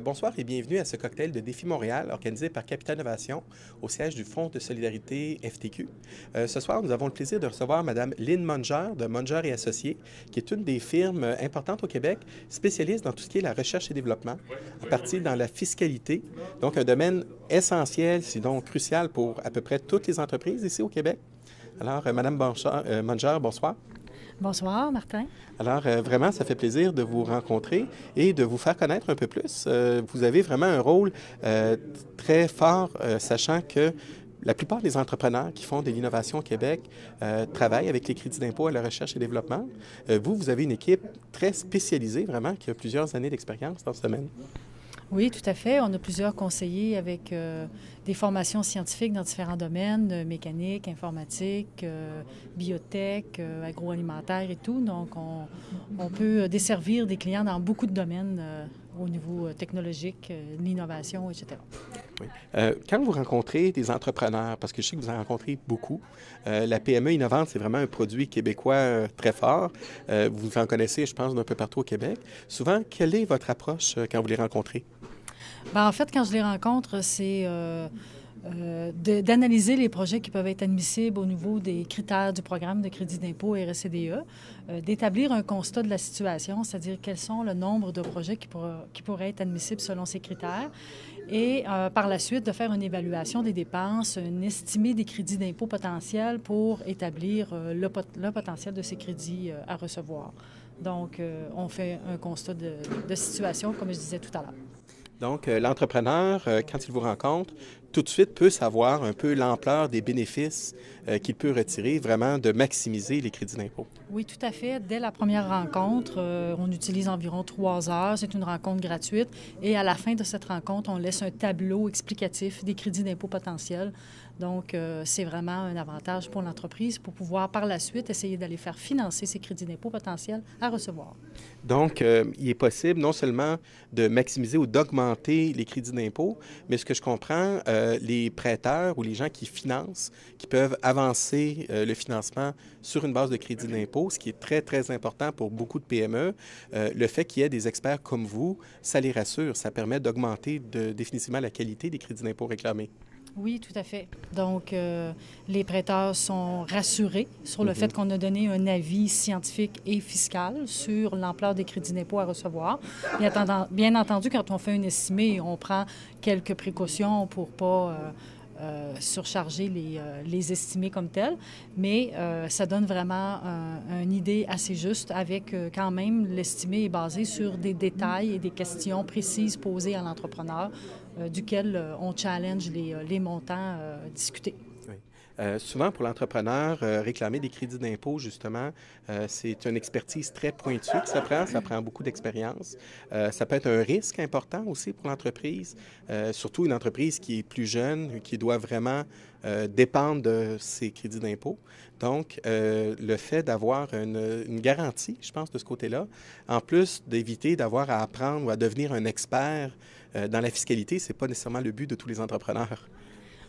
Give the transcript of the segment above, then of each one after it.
Bonsoir et bienvenue à ce cocktail de Défi Montréal organisé par Capital Innovation au siège du Fonds de solidarité FTQ. Ce soir, nous avons le plaisir de recevoir Mme Lynn Munger de Munger et Associés, qui est une des firmes importantes au Québec, spécialiste dans tout ce qui est la recherche et développement, à partir dans la fiscalité, donc un domaine essentiel, sinon crucial pour à peu près toutes les entreprises ici au Québec. Alors, Mme Munger, bonsoir. Bonsoir, Martin. Alors, vraiment, ça fait plaisir de vous rencontrer et de vous faire connaître un peu plus. Vous avez vraiment un rôle très fort, sachant que la plupart des entrepreneurs qui font de l'innovation au Québec travaillent avec les crédits d'impôt à la recherche et développement. Vous avez une équipe très spécialisée, vraiment, qui a plusieurs années d'expérience dans ce domaine. Oui, tout à fait. On a plusieurs conseillers avec des formations scientifiques dans différents domaines, mécanique, informatique, biotech, agroalimentaire et tout. Donc, on peut desservir des clients dans beaucoup de domaines au niveau technologique, l'innovation, etc. Oui. Quand vous rencontrez des entrepreneurs, parce que je sais que vous en rencontrez beaucoup, la PME innovante, c'est vraiment un produit québécois très fort. Vous en connaissez, je pense, d'un peu partout au Québec. Souvent, quelle est votre approche quand vous les rencontrez? Bien, en fait, quand je les rencontre, c'est d'analyser les projets qui peuvent être admissibles au niveau des critères du programme de crédit d'impôt RSCDE, d'établir un constat de la situation, c'est-à-dire quels sont le nombre de projets qui pourraient être admissibles selon ces critères, et par la suite de faire une évaluation des dépenses, un estimé des crédits d'impôt potentiels pour établir le potentiel de ces crédits à recevoir. Donc, on fait un constat de situation, comme je disais tout à l'heure. Donc, l'entrepreneur, quand il vous rencontre, tout de suite peut savoir un peu l'ampleur des bénéfices qu'il peut retirer, vraiment de maximiser les crédits d'impôt. Oui, tout à fait. Dès la première rencontre, on utilise environ 3 heures. C'est une rencontre gratuite. Et à la fin de cette rencontre, on laisse un tableau explicatif des crédits d'impôt potentiels. Donc, c'est vraiment un avantage pour l'entreprise pour pouvoir, par la suite, essayer d'aller faire financer ces crédits d'impôt potentiels à recevoir. Donc, il est possible non seulement de maximiser ou d'augmenter les crédits d'impôt, mais ce que je comprends, les prêteurs ou les gens qui financent, qui peuvent avancer le financement sur une base de crédit d'impôt, ce qui est très, très important pour beaucoup de PME. Le fait qu'il y ait des experts comme vous, ça les rassure, ça permet d'augmenter définitivement la qualité des crédits d'impôt réclamés. Oui, tout à fait. Donc, les prêteurs sont rassurés sur le fait qu'on a donné un avis scientifique et fiscal sur l'ampleur des crédits d'impôt à recevoir. Bien entendu, quand on fait un estimé, on prend quelques précautions pour ne pas surcharger les estimés comme tels, mais ça donne vraiment une idée assez juste avec quand même l'estimé est basé sur des détails et des questions précises posées à l'entrepreneur duquel on challenge les montants discutés. Oui. Souvent, pour l'entrepreneur, réclamer des crédits d'impôt, justement, c'est une expertise très pointue que ça prend beaucoup d'expérience. Ça peut être un risque important aussi pour l'entreprise, surtout une entreprise qui est plus jeune, qui doit vraiment dépendre de ses crédits d'impôt. Donc, le fait d'avoir une garantie, je pense, de ce côté-là, en plus d'éviter d'avoir à apprendre ou à devenir un expert dans la fiscalité, ce n'est pas nécessairement le but de tous les entrepreneurs.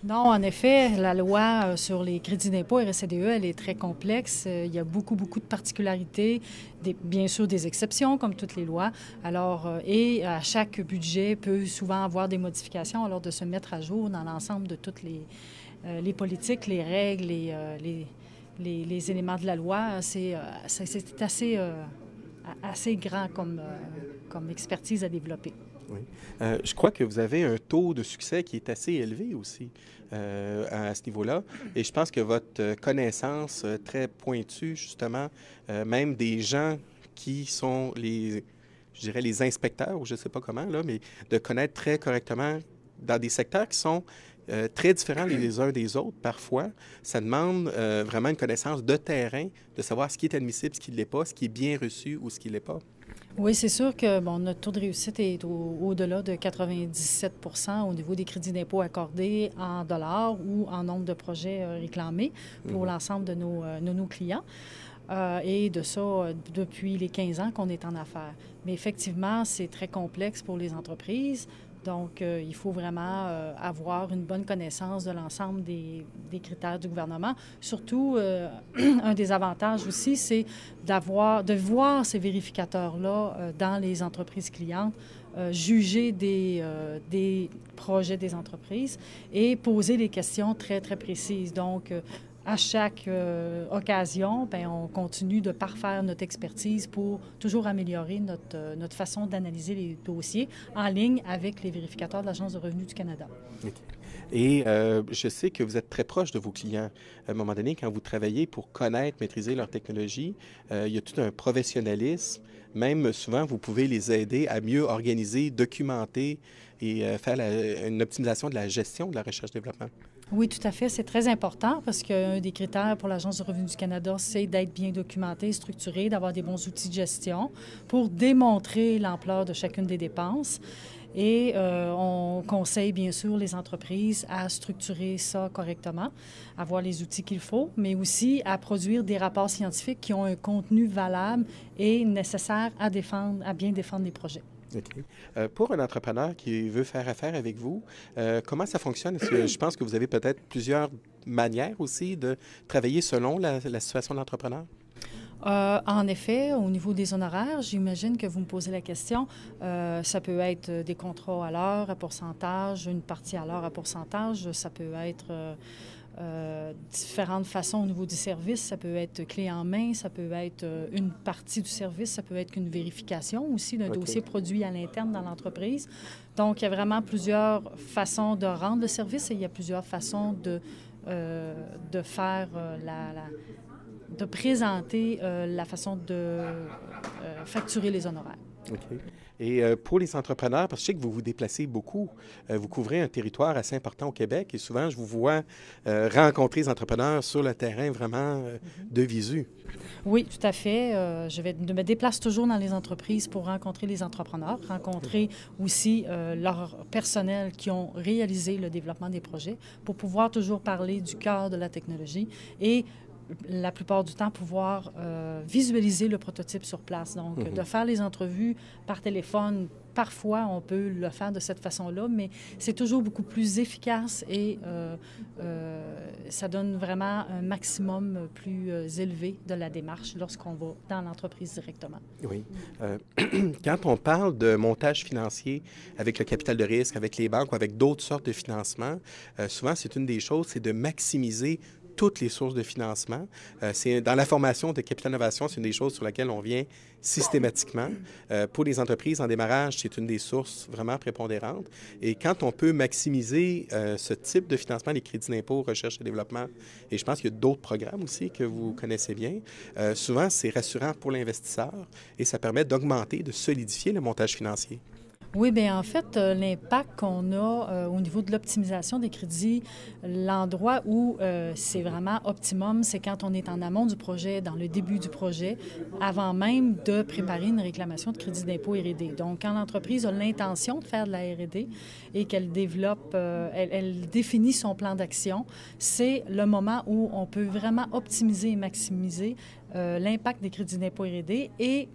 Non, en effet, la loi sur les crédits d'impôt RSCDE, elle est très complexe. Il y a beaucoup de particularités, bien sûr des exceptions, comme toutes les lois. Alors, et à chaque budget peut souvent avoir des modifications, alors de se mettre à jour dans l'ensemble de toutes les politiques, les règles, les éléments de la loi, c'est assez grand comme expertise à développer. Oui. Je crois que vous avez un taux de succès qui est assez élevé aussi à ce niveau-là. Et je pense que votre connaissance très pointue, justement, même des gens qui sont je dirais, les inspecteurs, ou je ne sais pas comment, là, mais de connaître très correctement dans des secteurs qui sont très différents les uns des autres, parfois, ça demande vraiment une connaissance de terrain, de savoir ce qui est admissible, ce qui ne l'est pas, ce qui est bien reçu ou ce qui ne l'est pas. Oui, c'est sûr que notre taux de réussite est au-delà de 97 au niveau des crédits d'impôt accordés en dollars ou en nombre de projets réclamés pour l'ensemble de nos clients. Et de ça, depuis les 15 ans qu'on est en affaires. Mais effectivement, c'est très complexe pour les entreprises. Donc, il faut vraiment avoir une bonne connaissance de l'ensemble des critères du gouvernement. Surtout, un des avantages aussi, c'est de voir ces vérificateurs-là dans les entreprises clientes juger des projets des entreprises et poser des questions très, très précises. Donc, à chaque occasion, bien, on continue de parfaire notre expertise pour toujours améliorer notre façon d'analyser les dossiers en ligne avec les vérificateurs de l'Agence de revenus du Canada. OK. Et je sais que vous êtes très proche de vos clients. À un moment donné, quand vous travaillez pour connaître, maîtriser leur technologie, il y a tout un professionnalisme. Même souvent, vous pouvez les aider à mieux organiser, documenter et faire une optimisation de la gestion de la recherche-développement. Oui, tout à fait. C'est très important parce qu'un des critères pour l'Agence de revenus du Canada, c'est d'être bien documenté, structuré, d'avoir des bons outils de gestion pour démontrer l'ampleur de chacune des dépenses. Et on conseille bien sûr les entreprises à structurer ça correctement, à avoir les outils qu'il faut, mais aussi à produire des rapports scientifiques qui ont un contenu valable et nécessaire à bien défendre les projets. OK. Pour un entrepreneur qui veut faire affaire avec vous, comment ça fonctionne? Est-ce que je pense que vous avez peut-être plusieurs manières aussi de travailler selon la situation de l'entrepreneur? En effet, au niveau des honoraires, j'imagine que vous me posez la question. Ça peut être des contrats à l'heure à pourcentage, une partie à l'heure à pourcentage. Ça peut être différentes façons au niveau du service. Ça peut être clé en main, ça peut être une partie du service, ça peut être qu'une vérification aussi d'un dossier produit à l'interne dans l'entreprise. Donc, il y a vraiment plusieurs façons de rendre le service et il y a plusieurs façons de faire de présenter la façon de facturer les honoraires. OK. Et pour les entrepreneurs, parce que je sais que vous vous déplacez beaucoup, vous couvrez un territoire assez important au Québec et souvent, je vous vois rencontrer les entrepreneurs sur le terrain vraiment de visu. Oui, tout à fait. Je me déplace toujours dans les entreprises pour rencontrer les entrepreneurs, rencontrer aussi leur personnel qui ont réalisé le développement des projets pour pouvoir toujours parler du cœur de la technologie et la plupart du temps, pouvoir visualiser le prototype sur place. Donc, de faire les entrevues par téléphone, parfois, on peut le faire de cette façon-là, mais c'est toujours beaucoup plus efficace et ça donne vraiment un maximum plus élevé de la démarche lorsqu'on va dans l'entreprise directement. Oui. Quand on parle de montage financier avec le capital de risque, avec les banques ou avec d'autres sortes de financements, souvent, c'est une des choses, c'est de maximiser toutes les sources de financement. C'est dans la formation de Capital Innovation, c'est une des choses sur laquelle on vient systématiquement. Pour les entreprises en démarrage, c'est une des sources vraiment prépondérantes. Et quand on peut maximiser ce type de financement, les crédits d'impôt, recherche et développement, et je pense qu'il y a d'autres programmes aussi que vous connaissez bien, souvent c'est rassurant pour l'investisseur et ça permet d'augmenter, de solidifier le montage financier. Oui, bien en fait, l'impact qu'on a au niveau de l'optimisation des crédits, l'endroit où c'est vraiment optimum, c'est quand on est en amont du projet, dans le début du projet, avant même de préparer une réclamation de crédit d'impôt R&D. Donc, quand l'entreprise a l'intention de faire de la R&D et qu'elle développe, elle définit son plan d'action, c'est le moment où on peut vraiment optimiser et maximiser l'impact des crédits d'impôt R&D et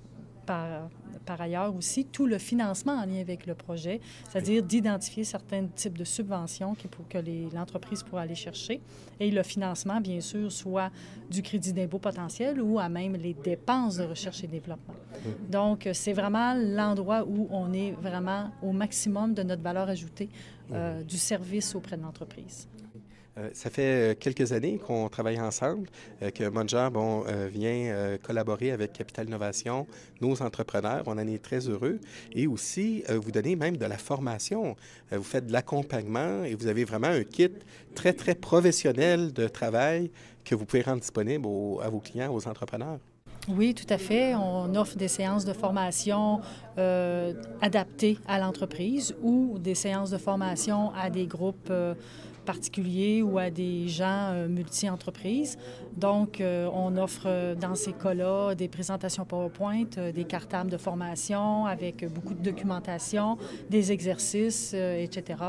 par ailleurs aussi, tout le financement en lien avec le projet, c'est-à-dire d'identifier certains types de subventions que l'entreprise pourra aller chercher et le financement, bien sûr, soit du crédit d'impôt potentiel ou à même les dépenses de recherche et développement. Donc, c'est vraiment l'endroit où on est vraiment au maximum de notre valeur ajoutée du service auprès de l'entreprise. Ça fait quelques années qu'on travaille ensemble, que Monjar vient collaborer avec Capital Innovation, nos entrepreneurs. On en est très heureux. Et aussi, vous donnez même de la formation. Vous faites de l'accompagnement et vous avez vraiment un kit très, très professionnel de travail que vous pouvez rendre disponible à vos clients, aux entrepreneurs. Oui, tout à fait. On offre des séances de formation adaptées à l'entreprise ou des séances de formation à des groupes particuliers ou à des gens multi-entreprises. Donc, on offre dans ces cas-là des présentations PowerPoint, des cartables de formation avec beaucoup de documentation, des exercices, etc.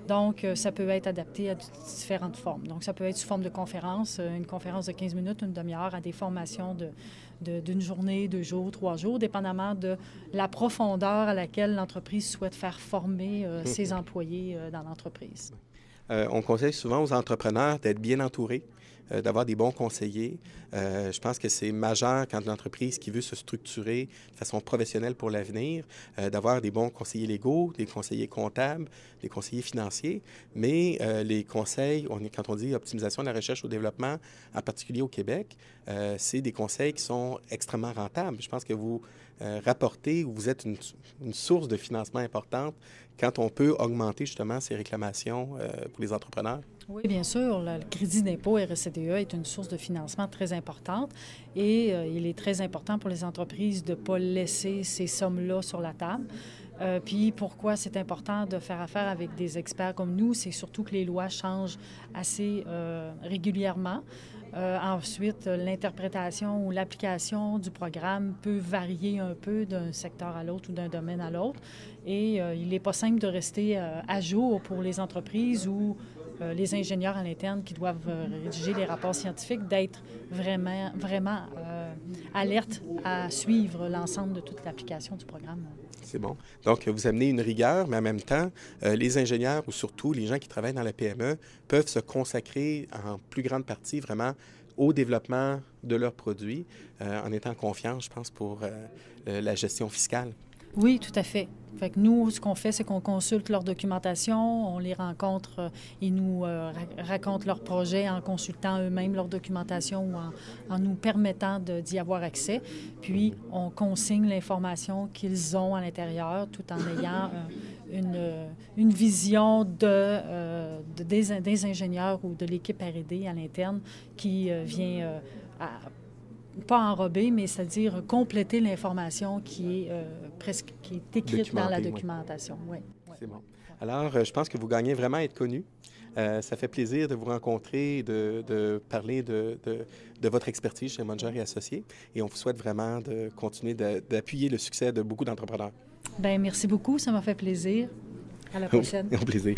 Donc, ça peut être adapté à différentes formes. Donc, ça peut être sous forme de conférence, une conférence de 15 minutes, une demi-heure, à des formations d'une journée, 2 jours, 3 jours, dépendamment de la profondeur à laquelle l'entreprise souhaite faire former ses employés dans l'entreprise. On conseille souvent aux entrepreneurs d'être bien entourés. d'avoir des bons conseillers. Je pense que c'est majeur quand une entreprise qui veut se structurer de façon professionnelle pour l'avenir, d'avoir des bons conseillers légaux, des conseillers comptables, des conseillers financiers. Mais les conseils, quand on dit optimisation de la recherche au développement, en particulier au Québec, c'est des conseils qui sont extrêmement rentables. Je pense que vous rapportez ou vous êtes une source de financement importante quand on peut augmenter justement ces réclamations pour les entrepreneurs. Oui, bien sûr. Le crédit d'impôt RSCDE est une source de financement très importante et il est très important pour les entreprises de ne pas laisser ces sommes-là sur la table. Puis pourquoi c'est important de faire affaire avec des experts comme nous, c'est surtout que les lois changent assez régulièrement. Ensuite, l'interprétation ou l'application du programme peut varier un peu d'un secteur à l'autre ou d'un domaine à l'autre. Et il n'est pas simple de rester à jour pour les entreprises ou les ingénieurs à l'interne qui doivent rédiger les rapports scientifiques, d'être vraiment alertes à suivre l'ensemble de toute l'application du programme. C'est bon. Donc, vous amenez une rigueur, mais en même temps, les ingénieurs ou surtout les gens qui travaillent dans la PME peuvent se consacrer en plus grande partie vraiment au développement de leurs produits en étant confiants, je pense, pour la gestion fiscale. Oui, tout à fait. Fait que nous, ce qu'on fait, c'est qu'on consulte leur documentation, on les rencontre, ils nous racontent leurs projets en consultant eux-mêmes leur documentation ou en nous permettant d'y avoir accès. Puis, on consigne l'information qu'ils ont à l'intérieur tout en ayant une vision des ingénieurs ou de l'équipe R&D à l'interne qui vient pas enrober, mais c'est-à-dire compléter l'information qui est écrite dans la documentation. Oui. Ouais. C'est bon. Alors, je pense que vous gagnez vraiment à être connu. Ça fait plaisir de vous rencontrer, de parler de votre expertise chez Munger et Associés. Et on vous souhaite vraiment de continuer d'appuyer le succès de beaucoup d'entrepreneurs. Bien, merci beaucoup. Ça m'a fait plaisir. À la prochaine. Au plaisir.